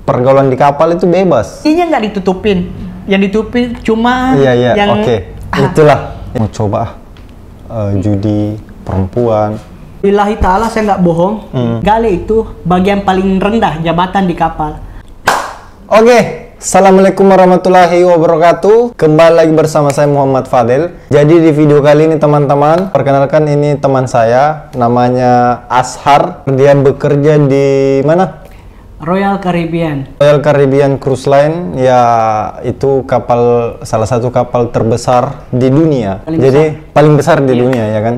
pergaulan di kapal itu bebas. Ini nggak ditutupin, yang ditutupin cuma yang itulah mau coba judi perempuan. Billahi ta'ala saya nggak bohong, Gale itu bagian paling rendah jabatan di kapal. Oke, Assalamualaikum warahmatullahi wabarakatuh. Kembali lagi bersama saya Muhammad Fadel. Jadi di video kali ini teman-teman, perkenalkan ini teman saya, namanya Ashar. Dia bekerja di mana? Royal Caribbean. Royal Caribbean Cruise Line, ya itu kapal, salah satu kapal terbesar di dunia. Paling besar di dunia, ya kan?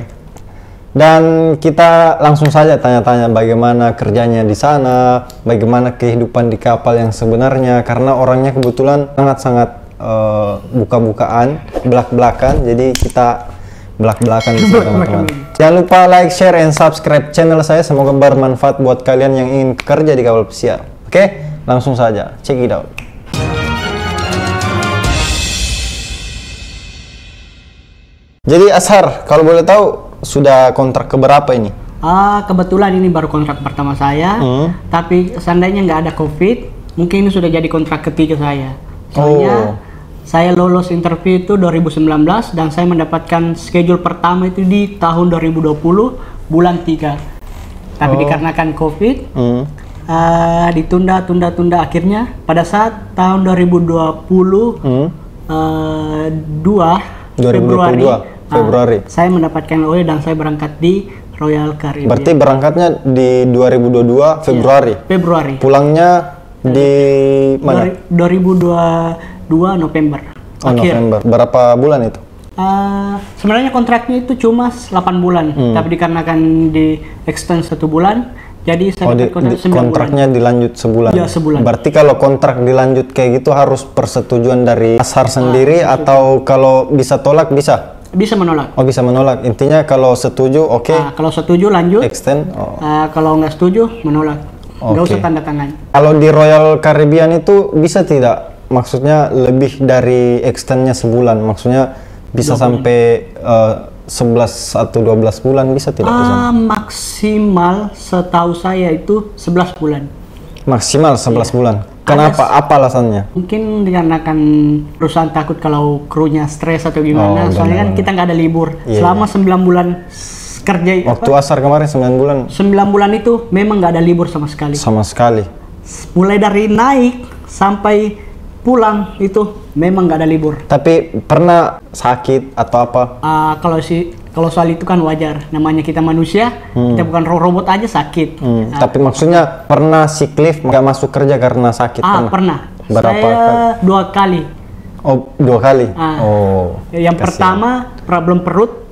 Dan kita langsung saja tanya-tanya bagaimana kerjanya di sana, bagaimana kehidupan di kapal yang sebenarnya, karena orangnya kebetulan sangat-sangat buka-bukaan, belak-belakan, jadi kita belak-belakan di sini teman-teman. Jangan lupa like, share, and subscribe channel saya, semoga bermanfaat buat kalian yang ingin kerja di kapal pesiar. Oke, langsung saja, check it out. Jadi Ashar, kalau boleh tahu, sudah kontrak keberapa ini? Kebetulan ini baru kontrak pertama saya, tapi seandainya nggak ada COVID, mungkin ini sudah jadi kontrak ketiga saya. Soalnya saya lolos interview itu 2019 dan saya mendapatkan schedule pertama itu di tahun 2020 bulan 3. Tapi dikarenakan COVID, ditunda, akhirnya pada saat tahun 2022 Februari, saya mendapatkan OE dan saya berangkat di Royal Caribbean. Berarti berangkatnya di 2022 Februari? Ya, Februari. Pulangnya di mana? 2022 November. November. Berapa bulan itu? Sebenarnya kontraknya itu cuma 8 bulan, tapi dikarenakan di extend 1 bulan, jadi saya dapat kontrak 9 kontraknya bulan. dilanjut sebulan? Ya, sebulan. Berarti kalau kontrak dilanjut kayak gitu harus persetujuan dari Ashar sendiri, atau kalau bisa tolak bisa? Bisa menolak. Oh, bisa menolak. Intinya kalau setuju oke. Kalau setuju lanjut. Extend. Kalau nggak setuju menolak. Nggak usah tanda tangan. Kalau di Royal Caribbean itu bisa tidak? Maksudnya lebih dari extendnya sebulan. Maksudnya bisa sampai 11 atau 12 bulan bisa tidak? Maksimal setahu saya itu 11 bulan. Maksimal 11 bulan. Kenapa? Apa alasannya? Mungkin dikarenakan perusahaan takut kalau krunya stres atau gimana. Soalnya kan kita nggak ada libur. Selama 9 bulan kerja. Waktu Ashar kemarin 9 bulan? 9 bulan itu memang nggak ada libur sama sekali. Sama sekali? Mulai dari naik sampai pulang itu memang nggak ada libur. Tapi pernah sakit atau apa? Kalau soal itu kan wajar, namanya kita manusia, kita bukan robot aja sakit. Tapi maksudnya pernah sick leave, nggak masuk kerja karena sakit? Pernah. Berapa saya kali? 2 kali. Oh, 2 kali? Yang pertama problem perut,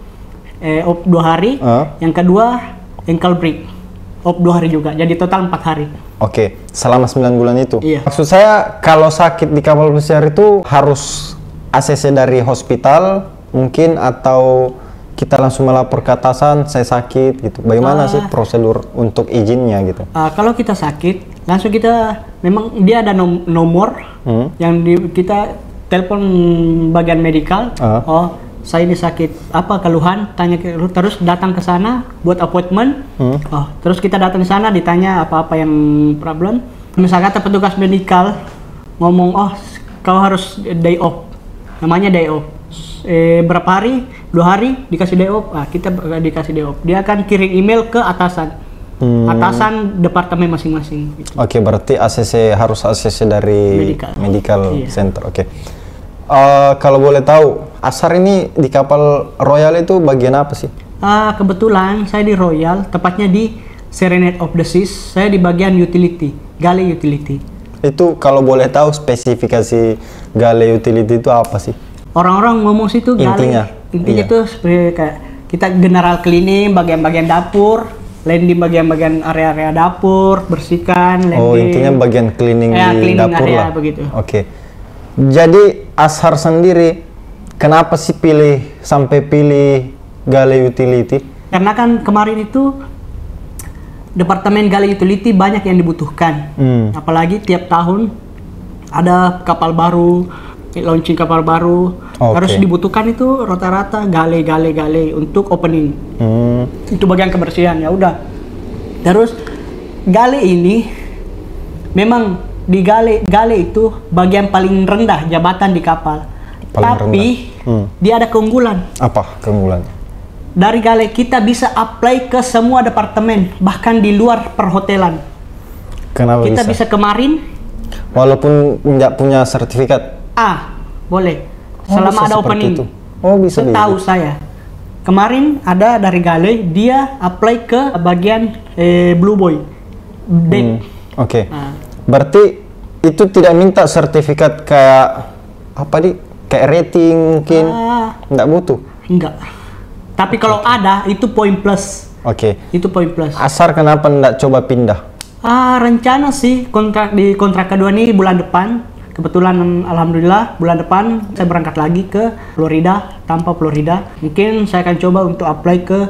op 2 hari. Yang kedua ankle break, op 2 hari juga. Jadi total 4 hari. Oke, selama 9 bulan itu? Iya. Maksud saya kalau sakit di kapal pesiar itu harus ACC dari hospital mungkin, atau kita langsung melapor ke atasan, saya sakit gitu. Bagaimana sih prosedur untuk izinnya gitu? Kalau kita sakit, langsung kita, memang dia ada nomor yang kita telepon bagian medikal. Saya ini sakit, apa keluhan, tanya terus datang ke sana buat appointment. Terus kita datang ke sana ditanya apa-apa yang problem. Misalnya kata petugas medikal ngomong, kau harus day off, namanya day off. Berapa hari? 2 hari dikasih day off. Kita dikasih day off. Dia akan kirim email ke atasan. Atasan departemen masing-masing. Gitu. Oke, berarti ACC harus ACC dari medical center. Oke. Kalau boleh tahu, Ashar ini di kapal Royal itu bagian apa sih? Kebetulan saya di Royal, tepatnya di Serenade of the Seas. Saya di bagian utility, galley utility. Itu kalau boleh tahu spesifikasi galley utility itu apa sih? Orang-orang ngomong situ intinya itu seperti kayak kita general cleaning bagian-bagian dapur, landing bagian-bagian area-area dapur, bersihkan, landing. Intinya bagian cleaning di dapur lah. Begitu. Oke. Jadi Ashar sendiri kenapa sih sampai pilih galley utility? Karena kan kemarin itu departemen galley utility banyak yang dibutuhkan. Apalagi tiap tahun ada kapal baru, launching kapal baru, harus dibutuhkan itu rata-rata galley untuk opening. Itu bagian kebersihan, ya udah. Terus galley ini memang di gale itu bagian paling rendah jabatan di kapal. Tapi dia ada keunggulan. Apa keunggulan? Dari gale kita bisa apply ke semua departemen, bahkan di luar perhotelan. Kenapa kita bisa ke marine walaupun nggak punya sertifikat? Boleh. Selama ada opening. Itu. Oh, bisa. Setahu saya. Kemarin ada dari gale, dia apply ke bagian Blue Boy. Deck. Oke. Berarti itu tidak minta sertifikat kayak apa kayak rating mungkin? Nggak butuh? Enggak. Tapi kalau ada, itu poin plus. Oke. Itu poin plus. Asar kenapa nggak coba pindah? Rencana sih kontrak kedua ini bulan depan. Kebetulan alhamdulillah bulan depan saya berangkat lagi ke Florida, Tampa, Florida. Mungkin saya akan coba untuk apply ke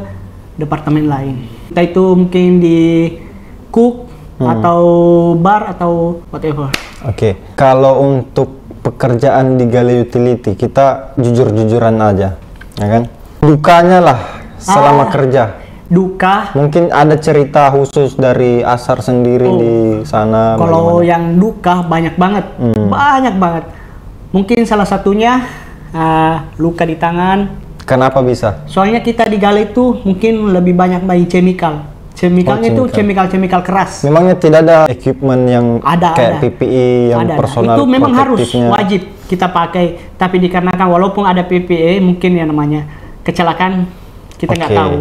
departemen lain. Entah itu mungkin di cook atau bar atau whatever. Oke. Kalau untuk pekerjaan di galley utility, kita jujur-jujuran aja, ya kan? Dukanya lah selama kerja. Duka. Mungkin ada cerita khusus dari Asar sendiri di sana. Kalau yang duka banyak banget, banyak banget. Mungkin salah satunya luka di tangan. Kenapa bisa? Soalnya kita di galley itu mungkin lebih banyak main chemical. Chemicalnya itu chemical keras. Memangnya tidak ada equipment yang kayak ada. PPE yang personal itu memang harus wajib kita pakai. Tapi dikarenakan walaupun ada PPE, mungkin ya namanya kecelakaan kita nggak tahu.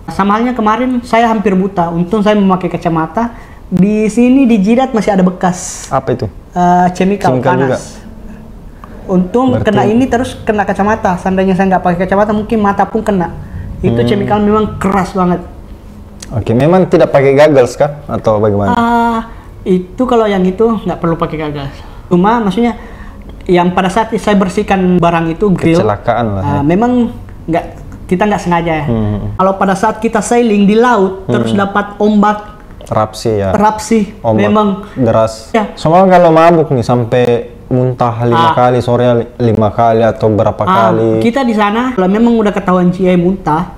Sama halnya kemarin saya hampir buta. Untung saya memakai kacamata. Di sini di jidat masih ada bekas. Apa itu? Chemical panas. Juga. Untung kena ini terus kena kacamata. Seandainya saya nggak pakai kacamata mungkin mata pun kena. Itu chemical memang keras banget. Oke, memang tidak pakai goggles kah atau bagaimana? Itu kalau yang itu nggak perlu pakai goggles. Cuma maksudnya yang pada saat saya bersihkan barang itu grill. Kecelakaan lah. Memang kita nggak sengaja ya. Kalau pada saat kita sailing di laut terus dapat ombak rapsi ya. Ombak memang deras. Ya. Soalnya kalau mabuk nih sampai muntah 5 kali sore 5 kali atau berapa kali. Kita di sana kalau memang udah ketahuan CI muntah,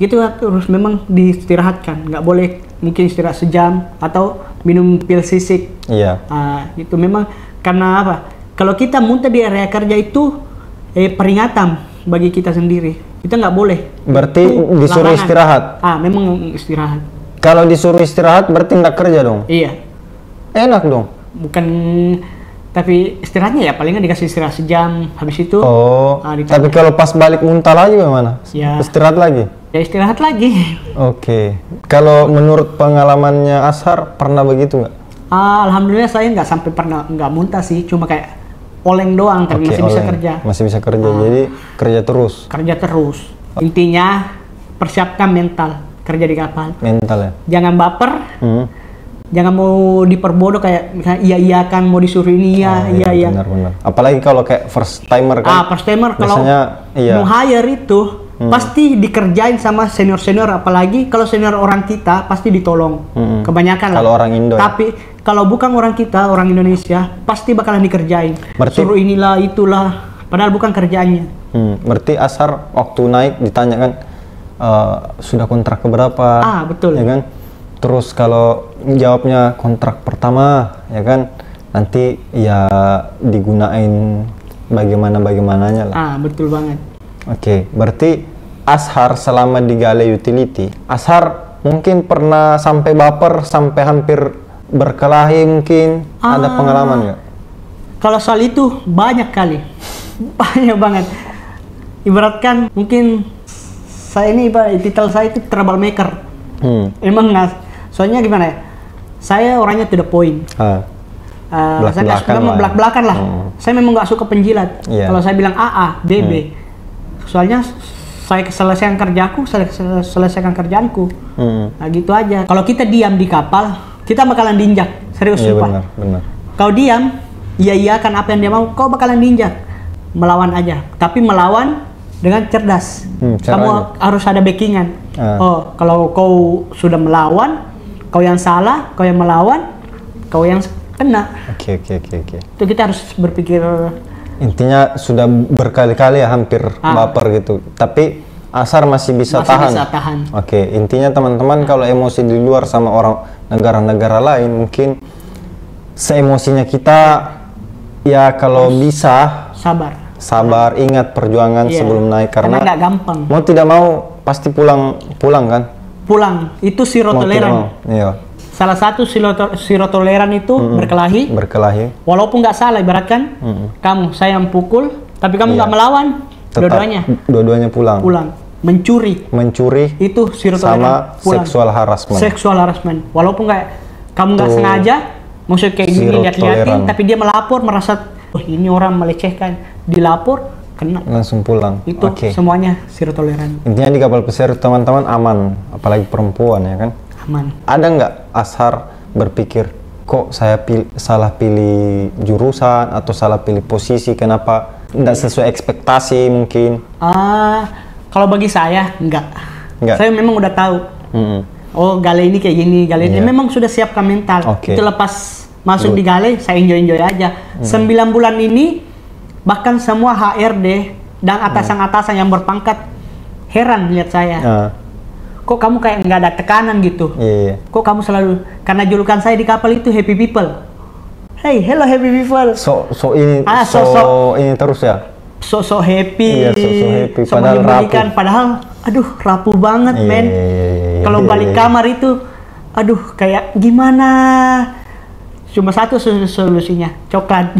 gitu terus memang diistirahatkan. Nggak boleh mungkin istirahat sejam atau minum pil sisik. Iya. Itu memang karena apa? Kalau kita muntah di area kerja itu peringatan bagi kita sendiri. Kita nggak boleh. Berarti disuruh istirahat? Memang istirahat. Kalau disuruh istirahat berarti nggak kerja dong? Iya. Enak dong? Bukan, tapi istirahatnya ya palingan dikasih istirahat sejam, habis itu. Tapi kalau pas balik muntah lagi bagaimana? Ya. Istirahat lagi? Ya istirahat lagi. Oke. Kalau menurut pengalamannya Ashar, pernah begitu nggak? Alhamdulillah saya nggak sampai pernah nggak muntah sih, cuma kayak oleng doang, tapi masih bisa kerja. Masih bisa kerja, jadi kerja terus. Kerja terus. Intinya persiapkan mental kerja di kapal. Mental ya. Jangan baper. Jangan mau diperbodoh kayak iya kan mau disuruh ini iya. Benar. Apalagi kalau kayak first timer kan. First timer kalau mau hire itu pasti dikerjain sama senior apalagi kalau senior orang kita pasti ditolong. Kebanyakan kalau orang Indo. Tapi kalau bukan orang kita, orang Indonesia, pasti bakalan dikerjain. Suruh inilah, itulah. Padahal bukan kerjaannya. Berarti Ashar waktu naik ditanyakan sudah kontrak keberapa? Betul. Ya kan? Terus kalau jawabnya kontrak pertama, ya kan? Nanti ya digunain bagaimananya lah. Betul banget. Oke, berarti Ashar selama di galley utility, Ashar mungkin pernah sampai baper, sampai hampir berkelahi mungkin. Ada pengalaman nggak? Kalau soal itu banyak kali. Banyak banget. Ibaratkan mungkin saya ini titel saya itu troublemaker. Emang nggak, soalnya gimana ya? Saya orangnya to the point. Saya nggak suka belak-belakan lah. Saya memang nggak suka penjilat. Kalau saya bilang A, B, B. Soalnya saya selesaikan kerjaku, selesaikan kerjaanku. Nah gitu aja. Kalau kita diam di kapal, kita bakalan diinjak. Serius, sumpah. Benar. Kau diam, iya kan apa yang dia mau, kau bakalan diinjak. Melawan aja. Tapi melawan dengan cerdas. Kamu harus ada backingan. Kalau kau sudah melawan, kau yang salah, kau yang melawan, kau yang kena. Oke. Itu kita harus berpikir. Intinya sudah berkali-kali ya hampir baper gitu. Tapi Ashar masih bisa tahan. Oke, intinya teman-teman kalau emosi di luar sama orang negara-negara lain mungkin seemosinya kita, ya kalau bisa sabar, ingat perjuangan sebelum naik, karena nggak gampang. Mau tidak mau pasti pulang kan? Pulang itu sirotoleran. Iya. Salah satu sirotoleran itu berkelahi. Walaupun nggak salah, ibaratkan kamu saya yang pukul, tapi kamu nggak melawan, dua-duanya pulang. Mencuri itu sirotoleran. Sama seksual harassment. Walaupun kamu nggak sengaja, maksudnya kayak gini lihat-lihatin, tapi dia melapor, merasa oh ini orang melecehkan, dilapor, kena langsung pulang. Itu semuanya sirotoleran. Intinya di kapal pesiar teman-teman aman, apalagi perempuan ya kan? Aman. Ada nggak Ashar berpikir kok saya salah pilih jurusan atau salah pilih posisi, kenapa nggak sesuai ekspektasi mungkin? Kalau bagi saya enggak. Saya memang udah tahu. Oh Gale ini kayak gini, Gale ini memang sudah siapkan mental. Itu lepas masuk di Gale, saya enjoy aja. 9 bulan ini bahkan semua HRD dan atasan-atasan yang berpangkat heran lihat saya. Kok kamu kayak nggak ada tekanan gitu? Kok kamu selalu, karena julukan saya di kapal itu happy people. Hey, hello happy people. Ini terus ya. So happy. Iya, so happy. Padahal rapuh. Padahal, aduh rapuh banget men. Kalau balik kamar itu, aduh kayak gimana? Cuma satu solusinya, coklat.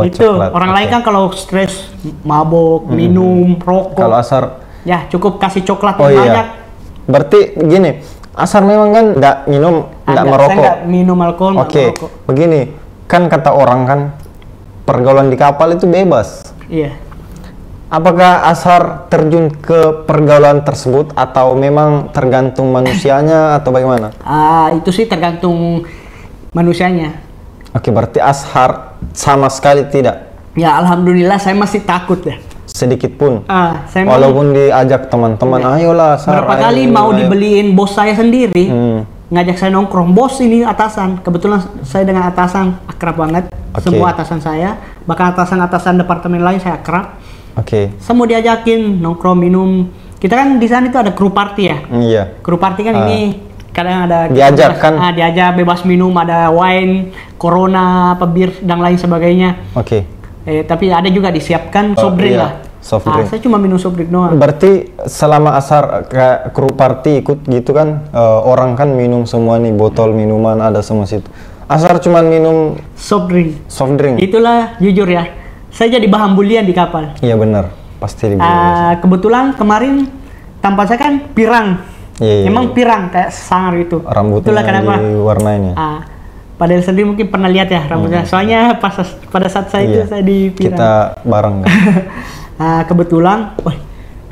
Itu coklat. Orang lain kan kalau stres mabok, minum, rokok. Kalau Ashar ya cukup kasih coklat yang banyak. Berarti gini, Ashar memang kan nggak minum, nggak merokok. Saya nggak minum alkohol, nggak merokok. Begini, kan kata orang kan pergaulan di kapal itu bebas. Iya. Apakah Ashar terjun ke pergaulan tersebut atau memang tergantung manusianya atau bagaimana? Itu sih tergantung manusianya. Oke, berarti Ashar sama sekali tidak? Ya alhamdulillah saya masih takut ya. Sedikit pun. Saya walaupun diajak teman-teman, ayolah Ashar. Berapa kali mau dibeliin bos saya sendiri, ngajak saya nongkrong, bos ini atasan. Kebetulan saya dengan atasan akrab banget. Semua atasan saya, bahkan atasan-atasan departemen lain saya akrab. Semua diajakin nongkrong, minum. Kita kan di sana itu ada kru party ya. Iya. Kru party kan ini kadang ada diajak kan? Diajak bebas minum, ada wine, corona, apa bir dan lain sebagainya. Tapi ada juga disiapkan soft drink lah. Saya cuma minum soft drink doang. Berarti selama Ashar kayak kru party ikut gitu kan, orang kan minum semua nih, botol minuman ada semua situ. Ashar cuma minum soft drink. Itulah jujur ya, saya jadi bahan bulian di kapal. Iya benar, pasti dibully. Kebetulan kemarin tampak saya kan pirang. Emang pirang kayak sangar itu. Rambutnya diwarnain ya. Padahal sendiri mungkin pernah lihat ya rambutnya. Soalnya pada saat saya itu saya di pirang. Kita bareng kan. Kebetulan,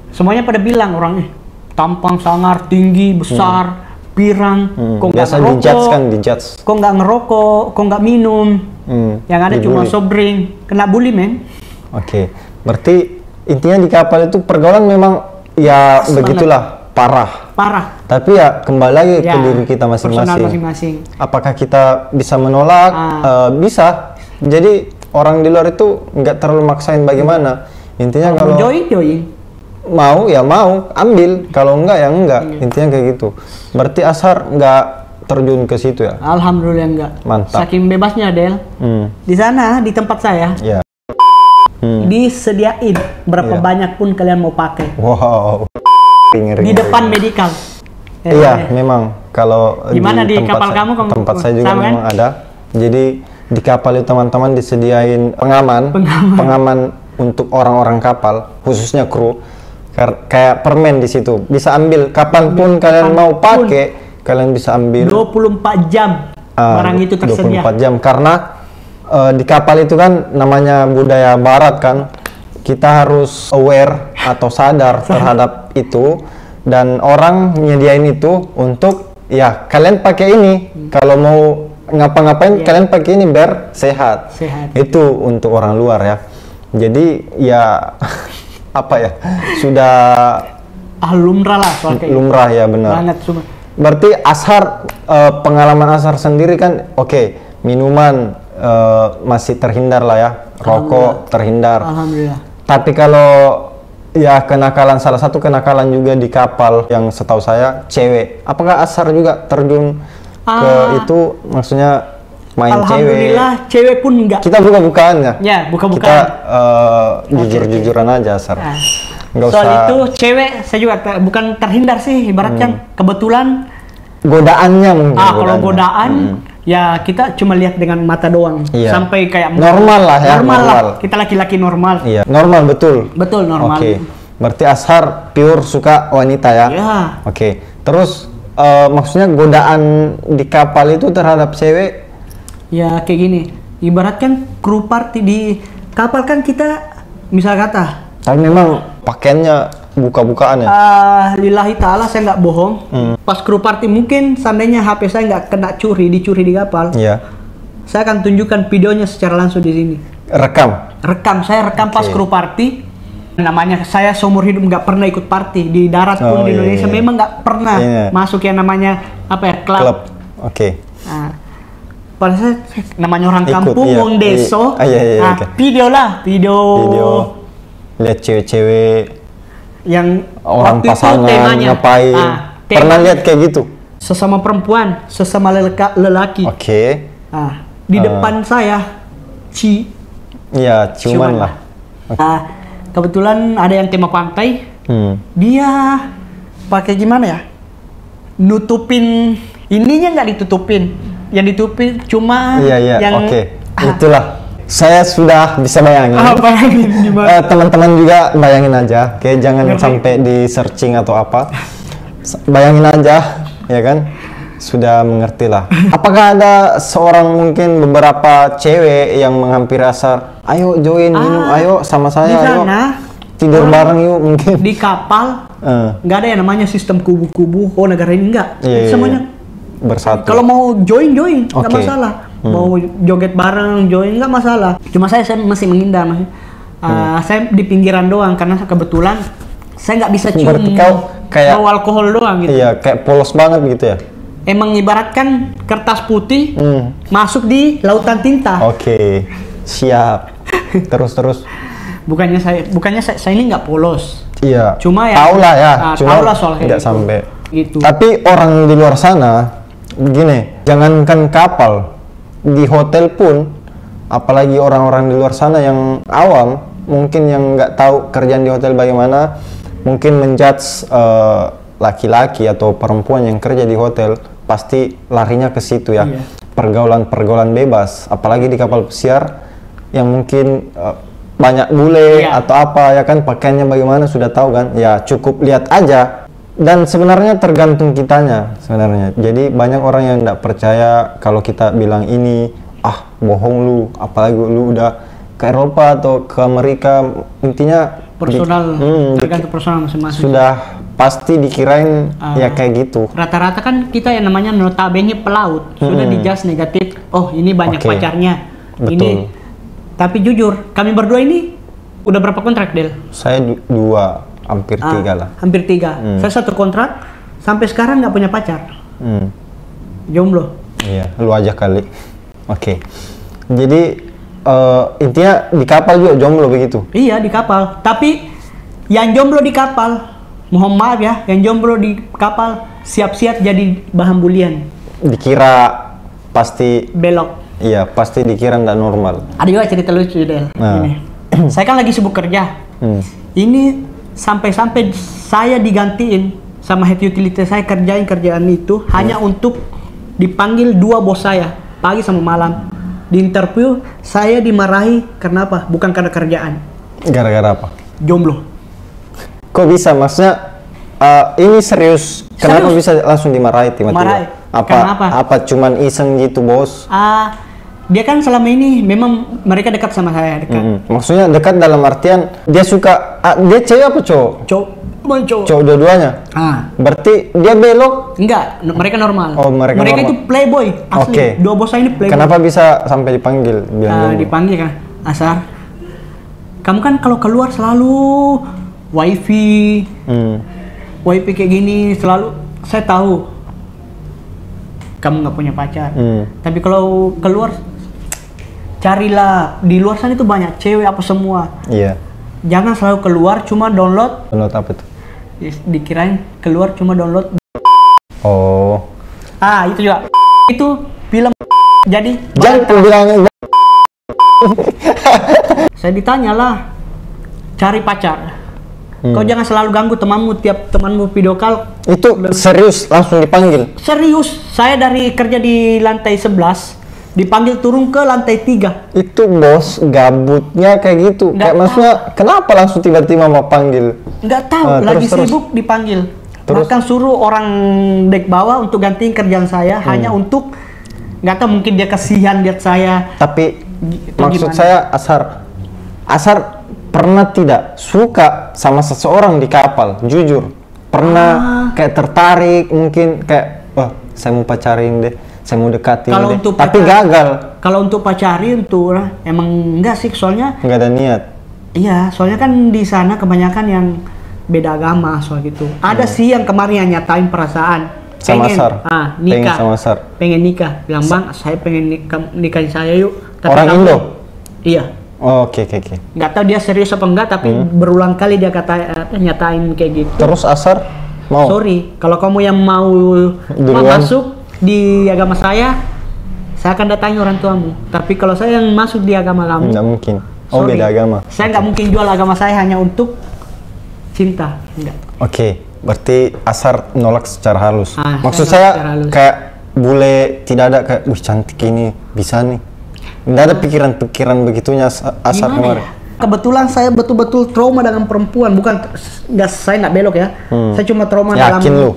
semuanya pada bilang orangnya tampang sangar, tinggi, besar, pirang, kok nggak ngerokok, kok nggak ngerokok, kok nggak minum, yang ada cuma soft drink, kena bully men. Berarti intinya di kapal itu pergaulan memang ya begitulah, parah. Tapi ya kembali lagi ke diri kita masing-masing. Apakah kita bisa menolak? Bisa. Jadi orang di luar itu nggak terlalu maksain bagaimana. Intinya kalau mau ya mau, ambil. Kalau enggak ya enggak. Intinya kayak gitu. Berarti Ashar nggak terjun ke situ ya? Alhamdulillah enggak. Mantap. Saking bebasnya Del. Di sana di tempat saya. Disediain berapa banyak pun kalian mau pakai. Wow. Di depan medikal. Memang kalau gimana di kapal kamu tempat saya juga memang ada. Jadi di kapal itu teman-teman disediain pengaman untuk orang-orang kapal, khususnya kru, kayak permen di situ. Bisa ambil kapanpun kalian mau pakai, kalian bisa ambil. 24 jam barang itu tersedia. 24 jam karena di kapal itu kan namanya budaya barat kan, kita harus aware atau sadar terhadap itu, dan orang nyediain itu untuk ya kalian pakai ini kalau mau ngapa-ngapain, kalian pakai ini biar sehat. Itu untuk orang luar ya. Jadi ya apa ya, sudah lumrah lah soal kayak lumrah ya, benar. Berarti Ashar, pengalaman Ashar sendiri kan minuman masih terhindar lah ya, rokok terhindar. Alhamdulillah. Tapi kalau ya kenakalan, salah satu kenakalan juga di kapal yang setahu saya cewek. Apakah Ashar juga terjun ke itu, maksudnya main Alhamdulillah cewek pun enggak. Kita buka-bukaan ya? Ya, buka-bukaan. Kita jujur-jujuran aja, Sar. Nggak Soal usah... itu cewek saya juga bukan terhindar sih, ibaratkan kebetulan godaannya mungkin. kalau godaan ya kita cuma lihat dengan mata doang. Iya. Sampai kayak normal lah ya. Normal lah. Kita laki-laki normal. Iya, normal betul. Betul, normal. Oke. Berarti Ashar pure suka wanita ya? Iya. Oke. Terus maksudnya godaan di kapal itu terhadap cewek? Ya kayak gini. Ibaratkan kru party di kapal kan kita misal kata. Tapi memang pakaiannya buka-bukaan ya? Lillahi ta'ala saya nggak bohong. Pas kru party mungkin seandainya HP saya nggak kena dicuri di kapal. Iya. Saya akan tunjukkan videonya secara langsung di sini. Rekam? Saya rekam pas kru party. Namanya saya seumur hidup nggak pernah ikut party di darat pun di Indonesia memang nggak pernah masuk yang namanya klub. Oke. Nah, pada saya namanya orang kampung, iya, wong deso. Video lihat cewek-cewek yang orang waktu pasangan itu temanya ngapain. Pernah lihat kayak gitu? Sesama perempuan, sesama lelaki. Oke. Di depan saya Iya, ciuman lah. Kebetulan ada yang tema pantai. Dia pakai gimana ya? Nutupin ininya nggak ditutupin. Yang ditutupin cuma yang itulah. Saya sudah bisa bayangin. Bayangin gimana? Teman-teman juga bayangin aja. Oke, jangan sampai di searching atau apa. Bayangin aja, ya kan? Sudah mengerti lah. Apakah ada seorang mungkin beberapa cewek yang menghampiri Ashar? Ayo join minum, ayo sama saya, ayo tidur bareng yuk mungkin. Di kapal nggak ada yang namanya sistem kubu-kubu. Oh negara ini enggak. Semuanya bersatu. Kalau mau join nggak masalah. Mau joget bareng join nggak masalah. Cuma saya masih menghindar masih. Saya di pinggiran doang karena kebetulan saya nggak bisa cium kayak alkohol doang gitu. Iya, kayak polos banget gitu ya. Emang ibaratkan kertas putih masuk di lautan tinta. Oke, siap. Terus. Bukannya saya ini nggak polos. Iya. Cuma ya. Tahu lah ya. Tahu lah soal nggak sampai. Gitu. Tapi orang di luar sana, begini, jangankan kapal, di hotel pun, apalagi orang-orang di luar sana yang awam, mungkin yang nggak tahu kerjaan di hotel bagaimana, mungkin menjudge laki-laki atau perempuan yang kerja di hotel pasti larinya ke situ ya. Pergaulan bebas, apalagi di kapal pesiar yang mungkin banyak bule atau apa ya kan, pakaiannya bagaimana sudah tahu kan ya, cukup lihat aja. Dan sebenarnya tergantung kitanya sebenarnya. Jadi banyak orang yang tidak percaya kalau kita bilang ini bohong lu, apalagi lu udah ke Eropa atau ke Amerika, intinya personal, tergantung personal masing-masing. Sudah pasti dikirain ya kayak gitu. Rata-rata kan kita yang namanya notabene pelaut sudah dijudge negatif. Oh ini banyak pacarnya. Betul. Ini. Tapi jujur kami berdua ini udah berapa kontrak Del? Saya 2. Hampir 3 lah. Hampir 3. Saya 1 kontrak sampai sekarang nggak punya pacar. Jomblo. Iya, lu aja kali. Oke. Jadi intinya di kapal juga jomblo begitu? Iya di kapal. Tapi yang jomblo di kapal, mohon maaf ya, yang jomblo di kapal siap-siap jadi bahan bulian. Dikira pasti belok. Iya, pasti dikira nggak normal. Ada juga cerita lucu Del. Saya kan lagi sibuk kerja. Ini sampai saya digantiin sama head utility saya kerjaan itu hanya untuk dipanggil 2 bos saya pagi sama malam. Di interview saya dimarahi karena apa? Bukan karena kerjaan. Gara-gara apa? Jomblo. Kok bisa? Maksudnya ini serius? Kenapa bisa langsung dimarahi tiba-tiba? Apa cuman iseng gitu bos? Dia kan selama ini memang mereka dekat sama saya, dekat. Maksudnya dekat dalam artian dia suka, dia cewek apa cowok? Cowok dua-duanya. Berarti dia belok? Enggak, mereka normal. Oh, mereka normal. Itu playboy asli. 2 bos saya ini playboy. Kenapa bisa sampai dipanggil? Dipanggil kan, Ashar. Kamu kan kalau keluar selalu wifi kayak gini selalu. Saya tahu kamu nggak punya pacar. Tapi kalau keluar carilah di luar sana itu banyak cewek apa semua. Iya. Jangan selalu keluar cuma download. Download apa tuh? Dikirain keluar cuma download. Oh. Itu juga. Itu film Jadi Jangan bilang. saya ditanya lah, cari pacar. Kau jangan selalu ganggu temanmu, tiap temanmu video call. Itu serius langsung dipanggil? Serius, saya dari kerja di lantai 11 dipanggil turun ke lantai 3. Itu bos gabutnya kayak gitu. Nggak Kayak maksudnya kenapa langsung tiba-tiba mau panggil? Nggak tahu, lagi sibuk dipanggil. Bahkan suruh orang dek bawah untuk gantiin kerjaan saya hanya untuk, nggak tahu, mungkin dia kasihan lihat saya. Tapi maksud gimana? saya Asar pernah tidak suka sama seseorang di kapal? Jujur pernah kayak tertarik, mungkin kayak wah saya mau pacarin deh, saya mau dekatin Kalau deh, untuk tapi gagal. Kalau untuk pacarin tuh emang enggak sih, soalnya Nggak ada niat. iya, soalnya kan di sana kebanyakan yang beda agama soal gitu. Ada sih yang kemarin yang nyatain perasaan. Sama Pengen, Sar. nikah. Pengen sama Sar. Pengen nikah. Bilang, "Bang, saya pengen nikahin saya yuk." Tapi Orang kamu- Indo? Iya. Oh, oke. Nggak tahu dia serius apa enggak, tapi berulang kali dia nyatain kayak gitu. Terus Asar mau? Sorry, kalau kamu yang mau Duluan. masuk di agama saya akan datangi orang tuamu. Tapi kalau saya yang masuk di agama kamu, Nggak mungkin. Oh, sorry, beda agama. saya nggak mungkin jual agama saya hanya untuk cinta. Enggak. Oke, berarti Asar nolak secara halus. Maksud saya nolak saya secara halus. kayak bule tidak ada kayak, wih cantik ini, bisa nih. Nggak ada pikiran-pikiran begitunya Asar Gimana kemarin. ya? Kebetulan saya betul-betul trauma dengan perempuan, saya nggak belok ya. Saya cuma trauma Yakin dalam. lu?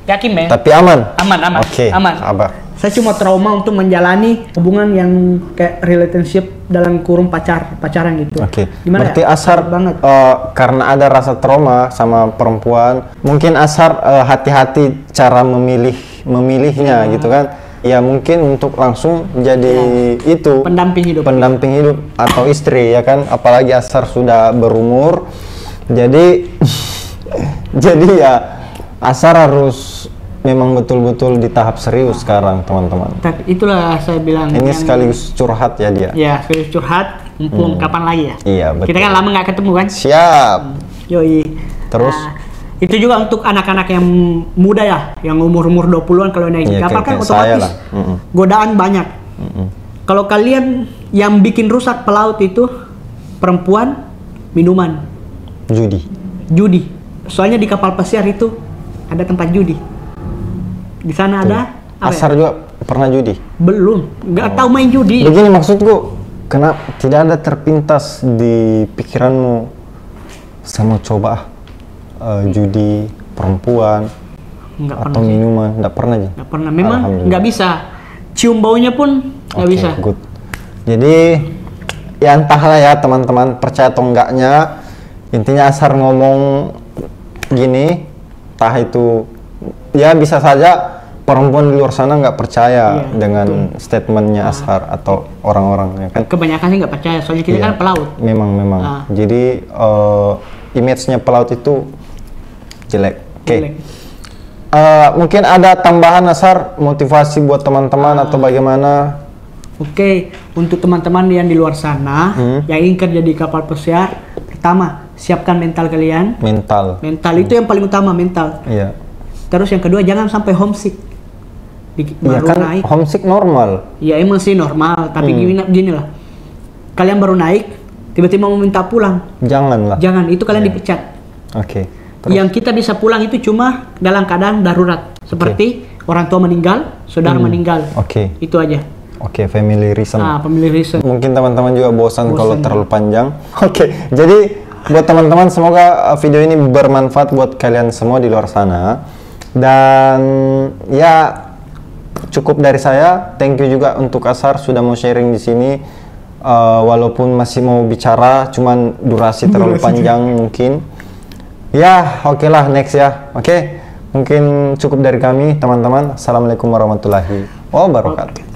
Yakin, men? Tapi aman? Aman. Oke, Aman. sabar. Saya cuma trauma untuk menjalani hubungan yang kayak relationship dalam kurung pacaran gitu. Oke, Gimana berarti ya? Asar banget. Karena ada rasa trauma sama perempuan, mungkin Asar hati-hati cara memilihnya gitu kan. Ya mungkin untuk langsung jadi itu pendamping hidup atau istri ya kan, apalagi Asar sudah berumur. Jadi jadi ya Asar harus memang betul-betul di tahap serius sekarang, teman-teman. Tapi itulah saya bilang. Ini sekaligus curhat ya dia. Ya, sekaligus curhat. Mumpung kapan lagi ya? Iya, betul. Kita kan lama nggak ketemu kan? Siap. Yoi. Terus? Itu juga untuk anak-anak yang muda ya, yang umur-umur 20-an kalau naik Iya, kapal kan kayak saya otomatis lah. godaan banyak. Kalau kalian yang bikin rusak pelaut itu perempuan, minuman, judi. Soalnya di kapal pesiar itu ada tempat judi. Di sana ada apa Asar ya? juga pernah judi? Belum, nggak tahu main judi. Begini maksudku, kenapa tidak ada terpintas di pikiranmu, saya mau coba judi perempuan Nggak atau pernah sih. minuman? Nggak pernah aja? Nggak pernah, memang Alhamdulillah. nggak bisa. Cium baunya pun nggak Oke, bisa. good. Jadi ya entahlah ya teman-teman, percaya atau enggaknya, intinya Asar ngomong gini, entah itu ya bisa saja perempuan di luar sana nggak percaya dengan statementnya Asar atau orang-orang ya kan. Kebanyakan sih nggak percaya, soalnya kita kan pelaut. Memang. Jadi image-nya pelaut itu jelek. Oke. Jelek. Mungkin ada tambahan Asar, motivasi buat teman-teman atau bagaimana? Oke, untuk teman-teman yang di luar sana yang ingin kerja di kapal pesiar, pertama siapkan mental kalian. Mental Itu yang paling utama, mental. Iya. Terus yang kedua, jangan sampai homesick. Iya Baru kan, naik. homesick normal. Ya emang sih normal, tapi gini lah. Kalian baru naik, tiba-tiba mau minta pulang. Janganlah. Jangan, itu kalian dipecat. Oke. Yang kita bisa pulang itu cuma dalam keadaan darurat, seperti orang tua meninggal, saudara meninggal. Oke. Itu aja. Oke, family reason. Family reason. Mungkin teman-teman juga bosan kalau terlalu panjang. Oke, jadi buat teman-teman semoga video ini bermanfaat buat kalian semua di luar sana. Dan ya cukup dari saya. Thank you juga untuk Asar sudah mau sharing di sini. Walaupun masih mau bicara, cuman durasi terlalu panjang mungkin. Ya, oke lah, next ya. Oke, mungkin cukup dari kami teman-teman. Assalamualaikum warahmatullahi wabarakatuh.